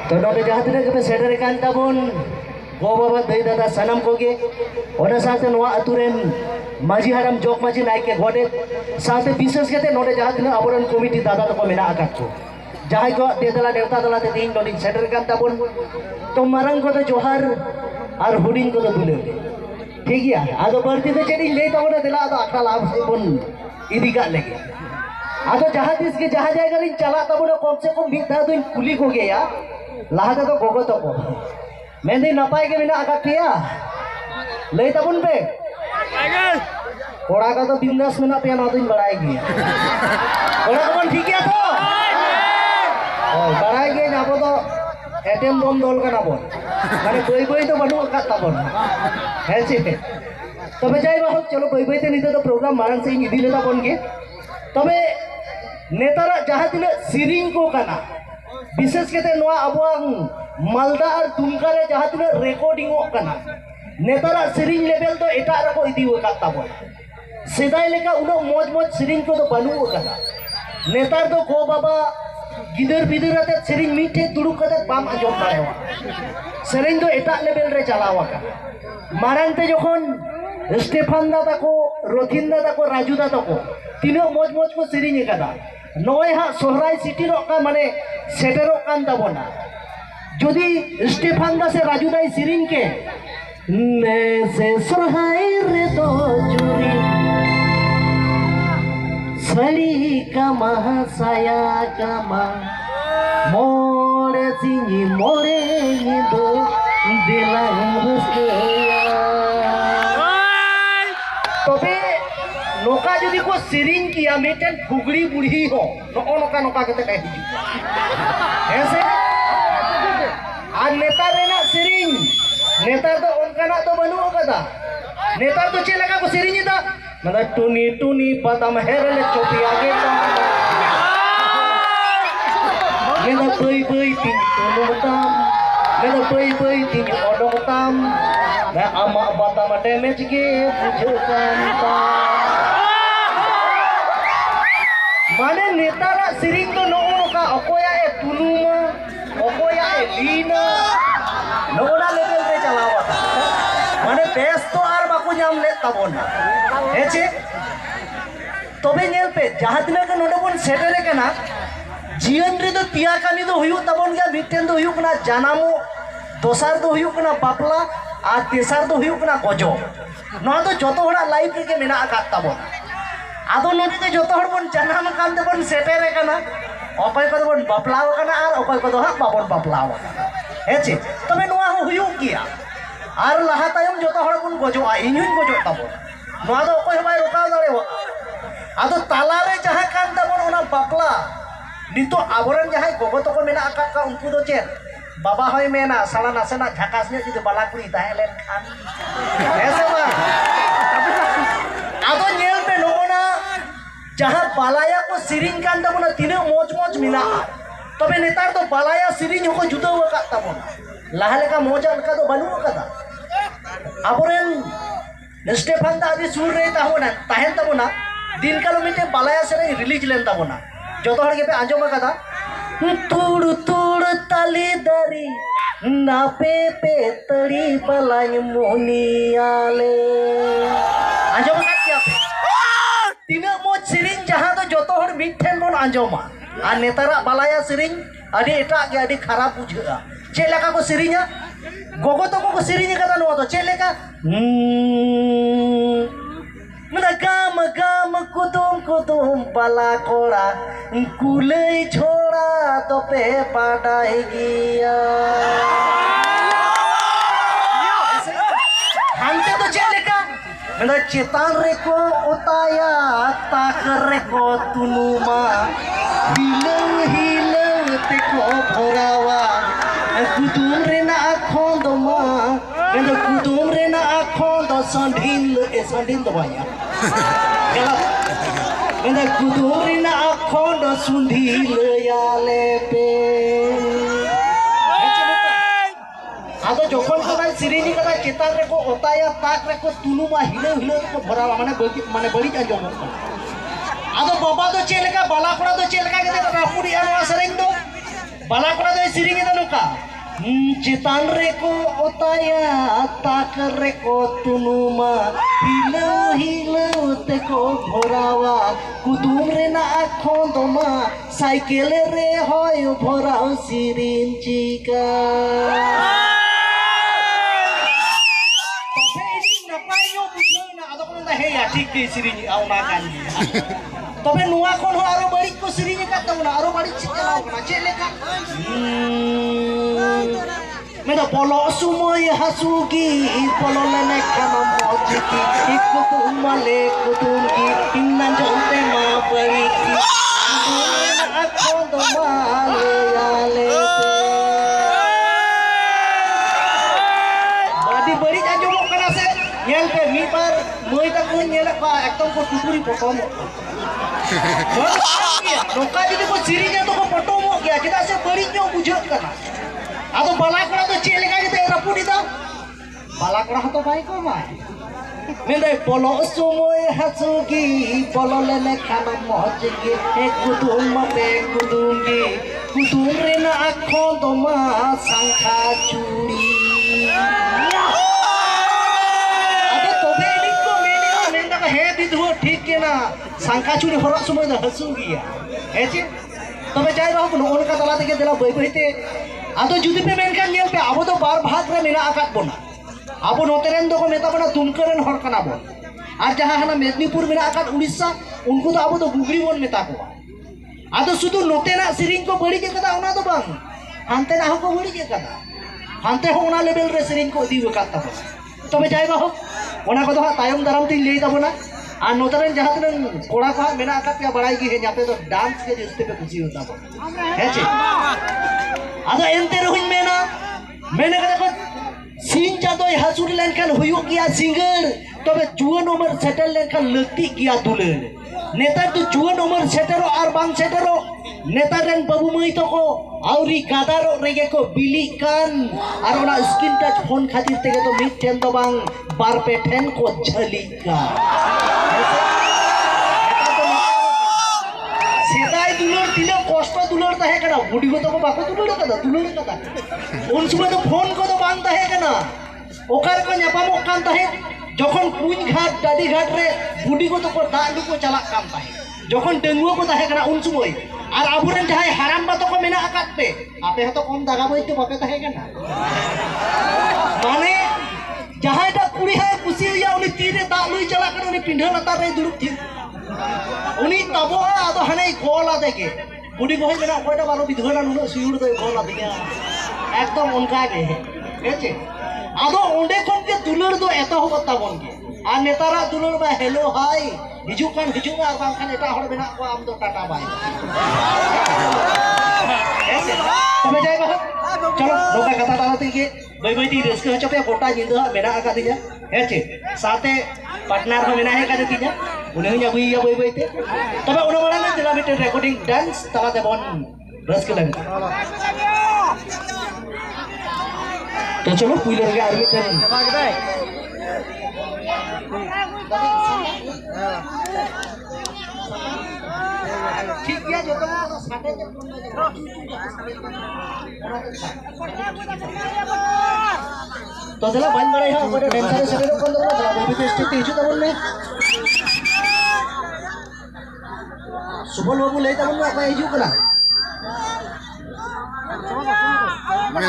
तो नोटे जहाँ तक के सेटर कान ताबुन गो बाबा दई दादा सनम कोगे ओना साथे नोआ अतुरेन माजी हाराम जोक माजी नायके घोड़े साथे विशेष के नोटे जहाँ तक आबोरन कमिटी दादा तो मेना आकात को जहाँ को देदला देवता दला ते तीन नोटी सेटर कान ताबुन तो मारंग को तो जोहार और हुडिंग को तो दुले ठीक है आदो बढ़ती तो चेरी ले ताबुन दिला आदो आखा लाभ से बुन इदी का लगे आदो जहाँ दिस के जहाँ जाएगा इन चला ताबुन कम से कम बीत धा तो इन कुली को गया लाहते तो गोगो तो को मैं दी नपाय के बिना आका किया ले तबुन पे कोड़ा का तो बिंदास में ना पे ना तो इन बढ़ाएगी कोड़ा का बन ठीक है तो बढ़ाएगी ना वो तो एटीएम बम दोल का ना बोल मैंने कोई तो बनू का तबुन है सी तो मैं जाए बाहर चलो कोई ते नहीं तो प्रोग्राम मारन से इधि लेता बन के तबे नेतारा जहाँ दिन सिरिंग को करना विशेष के नोआ अब मालदा और दुमका रे जहाँ तीन रेकर्डिंग करना नेतारा सिरिंग लेवल तो एटा रको इदी वका ताबो सेदाय लेका उनो मौज मौज सिरिंग को तो बनू करना नेतार तो गो बाबा गिदर बिदर आते सिरिंग मीठे दुड़ू कते बाम अजम दाएवा सिरिंग तो एटा लेवल रे चलावा का मारंते जखन स्टेफान दादा को रोथिन दादा को राजू दादा को तीनों मौज मौज को सिरिंग कदा नय हाँ सोहराय सिटी का माने सेटेरो कान ताबोना जदि स्टेफान दा से राजू दाई सिरिंग के ने से सोहराय रे तो जुरी सड़ी कमा साया कमा मोरे सिंगी मोरे दो दिलांग रुस्केया तबे नोका जदि को सिरिंग किया मेटन फुगड़ी बुढ़ी हो नोका नोका के कही ऐसे आज नेता रेना सिरिंग नेता तो उनका ना तो बनू कदा नेता तो चेला का को सिरिंग दा मतलब टुनी टुनी पदम हेरले चोटी आगे ये ना बई बई तीन तोलुताम ये ना बई बई तीन ओडोताम मैं अमा बाता मटे में के बुझकांता माने नेतारा सिरिंग तो नोका अकोया ए तुलुमा अकोया ए लीना नोड़ा लेवल रे चलावा माने बेस तो आर बाकू नाम ले तबोना हेचे तबे नेल पे जहां दिन के नोडे बन सेटरे कना जीवन रे तो पिया कानी तो हुयु तबोन गया मिटेन तो हुयु कना जानामो दोसार तो हुयु कना बापला आ तेसार तो हुयु कना गजो नोआ तो जतो होड़ा लाइफ के मेना आका तबोन आदो नोडे ते जतो होड़ बन जानाम कान ते बन सेटरे कना अकय को बन बापलाव कना आर अकय को हा बाबन बापलाव हेचे तबे नोआ हुयु किया आर लहा तायम जतो होड़ बन गजो आ इनुन गजो तबोन नोआ दो अकय बाय रोकाव दाड़ेवा आदो ताला रे जहां कान तबोन ओना बापला नितो आबोरन जहां गोगो तो को मेना आका का उनको दो चेर बाबा होय मेना साला नासेना झाकास ने जुदि बाला कुड़ी ताहे लेन खान ऐसे बा आदो नेल पे नोना जहां बालाया को सिरिंग कान तबोना तिने मौज मौज मिना तबे नेतार तो बालाया सिरिंग को जुदा वका तबोना लाहा लेका मौजा लका तो बनू कदा आबोरन स्टेफान दा आदि सुर रे ताहोना ताहेन तबोना दिन कालो मिटे बालाया से रिलीज लेन तबोना जो हर के पे आंजो कदा तुड़ तुड़ ताली दरी नापे पे तड़ी बलांग मोनियाले आंजो का क्या तीना मोज सिरिंग जहां तो जोतो हर मिठेन बोन आंजोमा आ नेतारा बालाया सिरिंग अडी एटा के अडी खराब बुझा चेलेका को सिरिंगा गोगो तो को सिरिंग कदा नो तो चेलेका मना गाम गाम कुदुम कुदुम बाला कोड़ा कुले छोड़ा तो पे पाटाई गिया हमते तो चले का मना चेतान रे को उताया ताक रे को तुनुमा हिलंग हिलंग ते को भरावा कुदुम रे ना आखों दो मा मना कुदुम रे ना आखों दो संढील दो भाया मना कुदुम रे ना आखों दो संढील याले पे आदो जोखन को भाई सिरिनी कदा चेतान रे को ओताया ताक रे को तुनुमा हिले हिले को भरावा माने बड़ी आंजो आदो बाबा दो चेलका बाला कोड़ा दो चेलका के रापुरी आनो सरेंग दो Bala kora do siring itu nuka. Citan reko otaya tak reko tunuma hilau hilau teko bhorawa kudum rena akhon doma cycle re hoy bhorao sirin chika. ठीक के सिरिंज आउना कान तबे नुआ कोन हो आरो बड़ी को सिरिंज का तउना आरो बड़ी चिकलाओ कना चे लेका मेदा पोलो सुमोय हसुगी पोलो लेने खाना मोचकी इको तुमले कुतुंगी इन्ना जोते मा परी की आखो दमाले याले बादी बड़ी आजमो कना से nyel pe mi par moi ta ko nyela pa ekdom ko tukuri potom noka jodi ko sirinya to ko potomo gya cheda se bari nyo bujot kana ado bala kora to chele ka jete rapudi da bala kora to bai ko ma mendai polo sumoy hatsugi polo lene khana mohjegi ekudum mate kudungi kudum rena akho doma sangkha churi ठीक के ना सांका चुरी हरक समय हसू गया है चे तबे जाय रहो न ओनका तला ते देला बई बईते आदो जुदी पे मेनकान नेल पे आबो तो बार भाग रे मेना आकात बोना आबो नोतेरेन दो को मेता बना दुमकरेन हर कना बो आर जहां हना मेदिनीपुर मेना आकात उड़ीसा उनको तो आबो तो गुगरी बोन मेता को आदो सुदु नोतेना सिरिंग को बड़ी के कदा ओना तो बांग हानते ना को बड़ी के कदा हानते हो ओना लेवल रे सिरिंग को दी वकात तब तबे जाय रहो ओना को तो तायम दाराम ती लेई तबना और नोतरन जहाँ तक कोड़ा को मेना आका पे बड़ाई की है यहाँ पे तो डांस के जिसपे पे खुशी होता है चे आदो एंते रहुइन मेना मैंने कहा देखो सिंग जादो हसुर लेन खान हुयो किया सिंगर तो बे जुआन उम्र सेटल लेन खान लगती किया दुलेन नेता तो जुआन उम्र सेटरो और बांग सेटरो नेता रेन बाबू मई तो को आउरी गादारो रेगे को बिली कान और ओना स्क्रीन टच फोन खातिर तेगे तो मिट टेन तो बांग बार पे टेन को झलिका सेदाई दुलर दिले कष्ट दुलर तहे कना बुडी को तो बाको दुलर कदा उन समय तो फोन को तो बांग तहे कना ओकार को न्यापामो कान तहे जखन कुन घाट दादी घाट रे बुडी को तो दालू को चला कान तहे जखन डेंगुओ को तहे कना उन समय और आबुरेन जहां हराम बातो को मेना आकात पे आपे तो कम दागा बई तो बापे तहे कना माने जहां टा कुड़ी है कुसी या उनी तीरे दालुई चला कना उनी पिंढा लता रे दुरुप थी उनी तबो आदो हने गोला देके बुडी को मेना कोइटा बारो बिधोना नुनो सुयुर दे गोला दिया एकदम उनका के हेचे आदो ओंडे कोन के दुलर दो एतो होता बोन के आ नेतारा दुलर बा हेलो हाय हिजुकान हिजुमा बांखान एटा हर बेना को आम दो टाटा बाय हेचे तबे जाय बा चलो नोका कथा ताते के बई बई ती रेस्क हचो पे गोटा जिंदा मेना आका दिया हेचे साथे पार्टनर हो मेना है का दिया उन्हें nya bui ya bui te तबे उन बड़ा ने दिला बिटे रिकॉर्डिंग डांस तला ते बोन रस्क लगे तो चलो पुइले के आर्मी ट्रेनिंग ठीक है जो तो साथे के तो चला बंद बड़े है बड़े टेंशन से रो बंद बड़ा बबी तो स्थिति हिजु त बोलने सुबल बाबू ले त बोलने apa हिजु कना